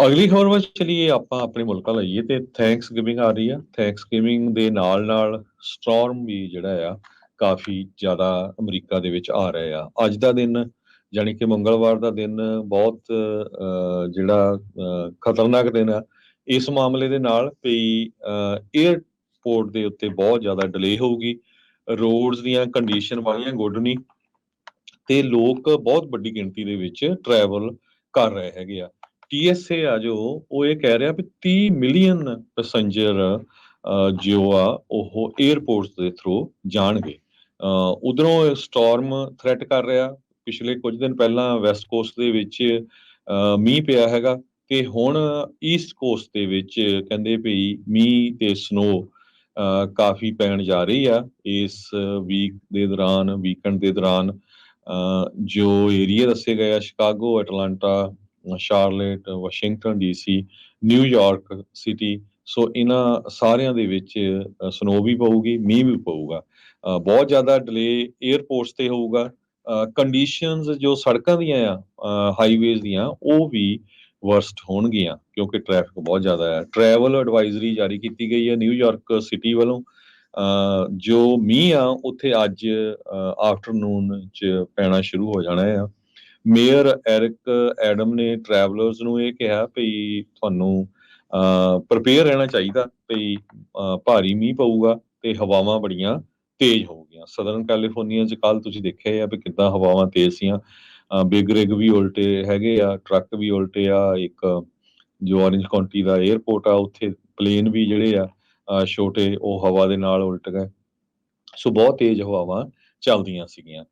ਅਗਲੀ ਖਬਰ ਵੱਲ ਚਲੀਏ। ਆਪਾਂ ਆਪਣੇ ਮੁਲਕ ਵੱਲ ਆਈਏ ਤੇ ਥੈਂਕਸ ਗਿਵਿੰਗ ਆ ਰਹੀ ਆ। ਥੈਂਕਸ ਗਿਵਿੰਗ ਦੇ ਨਾਲ ਨਾਲ ਸਟੋਰਮ ਵੀ ਜਿਹੜਾ ਆ ਕਾਫੀ ਜ਼ਿਆਦਾ ਅਮਰੀਕਾ ਦੇ ਵਿੱਚ ਆ ਰਹੇ ਆ। ਅੱਜ ਦਾ ਦਿਨ ਜਾਣੀ ਕਿ ਮੰਗਲਵਾਰ ਦਾ ਦਿਨ ਬਹੁਤ ਜਿਹੜਾ ਖਤਰਨਾਕ ਦਿਨ ਆ ਇਸ ਮਾਮਲੇ ਦੇ ਨਾਲ ਵੀ ਏਅਰਪੋਰਟ ਦੇ ਉੱਤੇ ਬਹੁਤ ਜ਼ਿਆਦਾ ਡਿਲੇ ਹੋਊਗੀ। ਰੋਡਸ ਦੀਆਂ ਕੰਡੀਸ਼ਨ ਵਾਲੀਆਂ ਗੁੱਡ ਨਹੀਂ ਤੇ ਲੋਕ ਬਹੁਤ ਵੱਡੀ ਗਿਣਤੀ ਦੇ ਵਿੱਚ ਟਰੈਵਲ ਕਰ ਰਹੇ ਹੈਗੇ ਆ। TSA ਆ ਜੋ ਉਹ ਇਹ ਕਹਿ ਰਿਹਾ ਵੀ 30 ਮਿਲੀਅਨ ਪੈਸੰਜਰ ਜੋ ਆ ਉਹ ਏਅਰਪੋਰਟਸ ਦੇ ਥਰੂ ਜਾਣਗੇ। ਉਧਰੋਂ ਸਟਾਰਮ ਥ੍ਰੈਟ ਕਰ ਰਿਹਾ। ਪਿਛਲੇ ਕੁਝ ਦਿਨ ਪਹਿਲਾਂ ਵੈਸਟ ਕੋਸਟ ਦੇ ਵਿੱਚ ਮੀਂਹ ਪਿਆ ਹੈਗਾ ਤੇ ਹੁਣ ਈਸਟ ਕੋਸਟ ਦੇ ਵਿੱਚ ਕਹਿੰਦੇ ਵੀ ਮੀਂਹ ਤੇ ਸਨੋ ਕਾਫੀ ਪੈਣ ਜਾ ਰਹੀ ਆ ਇਸ ਵੀਕ ਦੇ ਦੌਰਾਨ, ਵੀਕਐਂਡ ਦੇ ਦੌਰਾਨ। ਜੋ ਏਰੀਆ ਦੱਸੇ ਗਏ ਆ Chicago, Atlanta, Charlotte, Washington DC, New York city, so ਇਹਨਾਂ ਸਾਰਿਆਂ ਦੇ ਵਿੱਚ ਸਨੋ ਵੀ ਪਊਗੀ, ਮੀਂਹ ਵੀ ਪਊਗਾ। ਬਹੁਤ ਜ਼ਿਆਦਾ ਡਿਲੇ ਏਅਰਪੋਰਟਸ ਤੇ ਹੋਊਗਾ। ਕੰਡੀਸ਼ਨਸ ਜੋ ਸੜਕਾਂ ਦੀਆਂ ਆ ਹਾਈਵੇਜ਼ ਦੀਆਂ ਉਹ ਵੀ ਵਰਸਟ ਹੋਣਗੀਆਂ ਕਿਉਂਕਿ ਟ੍ਰੈਫਿਕ ਬਹੁਤ ਜ਼ਿਆਦਾ ਹੈ। ਟਰੈਵਲ ਐਡਵਾਈਜ਼ਰੀ ਜਾਰੀ ਕੀਤੀ ਗਈ ਹੈ ਨਿਊਯਾਰਕ ਸਿਟੀ ਵੱਲੋਂ। ਜੋ ਮੀਂਹ ਆ ਉੱਥੇ ਅੱਜ ਆਫਟਰਨੂਨ 'ਚ ਪੈਣਾ ਸ਼ੁਰੂ ਹੋ ਜਾਣਾ ਆ। ਮੇਅਰ ਐਰਿਕ ਐਡਮ ਨੇ ਟਰੈਵਲਰਸ ਨੂੰ ਇਹ ਕਿਹਾ ਵੀ ਤੁਹਾਨੂੰ ਪ੍ਰਪੇਅਰ ਰਹਿਣਾ ਚਾਹੀਦਾ ਵੀ ਭਾਰੀ ਮੀਂਹ ਪਊਗਾ ਤੇ ਹਵਾਵਾਂ ਬੜੀਆਂ ਤੇਜ਼ ਹੋਊਗੀਆਂ। ਸਦਰਨ ਕੈਲੀਫੋਰਨੀਆ 'ਚ ਕੱਲ ਤੁਸੀਂ ਦੇਖਿਆ ਆ ਵੀ ਕਿੱਦਾਂ ਹਵਾਵਾਂ ਤੇਜ਼ ਸੀਆਂ। ਬਿਗ ਰਿਗ ਵੀ ਉਲਟੇ ਹੈਗੇ ਆ, ਟਰੱਕ ਵੀ ਉਲਟੇ ਆ। ਇੱਕ ਜੋ ਔਰੇਂਜ ਕਾਉਂਟੀ ਦਾ ਏਅਰਪੋਰਟ ਆ ਉੱਥੇ ਪਲੇਨ ਵੀ ਜਿਹੜੇ ਆ ਛੋਟੇ ਉਹ ਹਵਾ ਦੇ ਨਾਲ ਉਲਟ ਗਏ। ਸੋ ਬਹੁਤ ਤੇਜ਼ ਹਵਾਵਾਂ ਚੱਲਦੀਆਂ ਸੀਗੀਆਂ।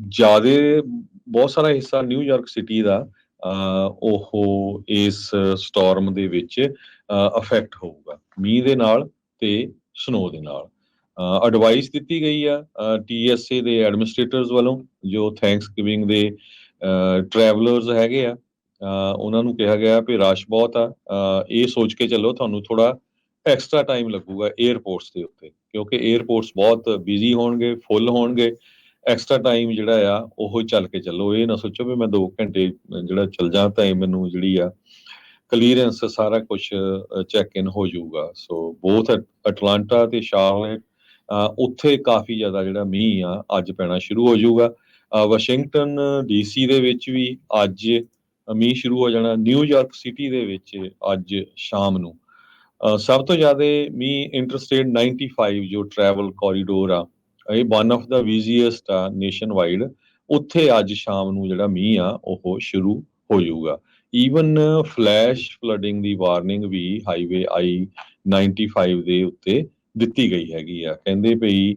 ਜ਼ਿਆਦੇ ਬਹੁਤ ਸਾਰਾ ਹਿੱਸਾ ਨਿਊਯਾਰਕ ਸਿਟੀ ਦਾ ਉਹ ਇਸ ਸਟਾਰਮ ਦੇ ਵਿੱਚ ਅਫੈਕਟ ਹੋਊਗਾ ਮੀਂਹ ਦੇ ਨਾਲ ਤੇ ਸਨੋ ਦੇ ਨਾਲ। ਐਡਵਾਈਸ ਦਿੱਤੀ ਗਈ ਆ TSA ਦੇ ਐਡਮਿਨਿਸਟ੍ਰੇਟਰਸ ਵੱਲੋਂ ਜੋ ਥੈਂਕਸ ਗਿਵਿੰਗ ਦੇ ਟਰੈਵਲਰਸ ਹੈਗੇ ਆ। ਉਹਨਾਂ ਨੂੰ ਕਿਹਾ ਗਿਆ ਵੀ ਰਸ਼ ਬਹੁਤ ਆ। ਇਹ ਸੋਚ ਕੇ ਚੱਲੋ ਤੁਹਾਨੂੰ ਥੋੜਾ ਐਕਸਟਰਾ ਟਾਈਮ ਲੱਗੂਗਾ ਏਅਰਪੋਰਟਸ ਦੇ ਉੱਤੇ ਕਿਉਂਕਿ ਏਅਰਪੋਰਟਸ ਬਹੁਤ ਬਿਜ਼ੀ ਹੋਣਗੇ, ਫੁੱਲ ਹੋਣਗੇ। ਐਕਸਟਰਾ ਟਾਈਮ ਜਿਹੜਾ ਆ ਉਹ ਚੱਲ ਕੇ ਚੱਲੋ। ਇਹ ਨਾ ਸੋਚੋ ਵੀ ਮੈਂ 2 ਘੰਟੇ ਜਿਹੜਾ ਚੱਲ ਜਾ ਤਾਂ ਮੈਨੂੰ ਜਿਹੜੀ ਆ ਕਲੀਅਰੈਂਸ ਸਾਰਾ ਕੁਝ ਚੈੱਕ ਇਨ ਹੋ ਜਾਊਗਾ। ਸੋ ਬੋਥ ਅਟਲਾਂਟਾ ਤੇ ਸ਼ਾਰਲੇਟ ਉੱਥੇ ਕਾਫੀ ਜ਼ਿਆਦਾ ਜਿਹੜਾ ਮੀਂਹ ਆ ਅੱਜ ਪੈਣਾ ਸ਼ੁਰੂ ਹੋ ਜਾਊਗਾ। ਵਾਸ਼ਿੰਗਟਨ DC ਦੇ ਵਿੱਚ ਵੀ ਅੱਜ ਮੀਂਹ ਸ਼ੁਰੂ ਹੋ ਜਾਣਾ। ਨਿਊਯਾਰਕ ਸਿਟੀ ਦੇ ਵਿੱਚ ਅੱਜ ਸ਼ਾਮ ਨੂੰ ਸਭ ਤੋਂ ਜ਼ਿਆਦਾ ਮੀਂਹ ਇੰਟਰਸਟੇਟ 95 ਜੋ ਟਰੈਵਲ ਕੋਰੀਡੋਰ ਆ ਇਹ ਵਨ ਆਫ ਦਾ ਬਿਜ਼ੀਐਸਟ ਆ ਨੇਸ਼ਨ ਵਾਈਡ। ਉੱਥੇ ਅੱਜ ਸ਼ਾਮ ਨੂੰ ਜਿਹੜਾ ਮੀਂਹ ਆ ਉਹ ਸ਼ੁਰੂ ਹੋ ਜਾਊਗਾ। ਈਵਨ ਫਲੈਸ਼ ਫਲੱਡਿੰਗ ਦੀ ਵਾਰਨਿੰਗ ਵੀ ਹਾਈਵੇ I-95 ਦੇ ਉੱਤੇ ਦਿੱਤੀ ਗਈ ਹੈਗੀ ਆ। ਕਹਿੰਦੇ ਵੀ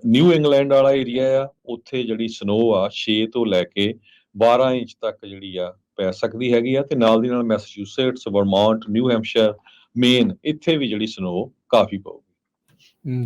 ਨਿਊ ਇੰਗਲੈਂਡ ਵਾਲਾ ਏਰੀਆ ਆ ਉੱਥੇ ਜਿਹੜੀ ਸਨੋ ਆ 6 ਤੋਂ ਲੈ ਕੇ 12 ਇੰਚ ਤੱਕ ਜਿਹੜੀ ਆ ਪੈ ਸਕਦੀ ਹੈਗੀ ਆ ਤੇ ਨਾਲ ਦੀ ਨਾਲ Massachusetts, Vermont, new Hampshire, main ਇੱਥੇ ਵੀ ਜਿਹੜੀ ਸਨੋ ਕਾਫੀ ਪਊ।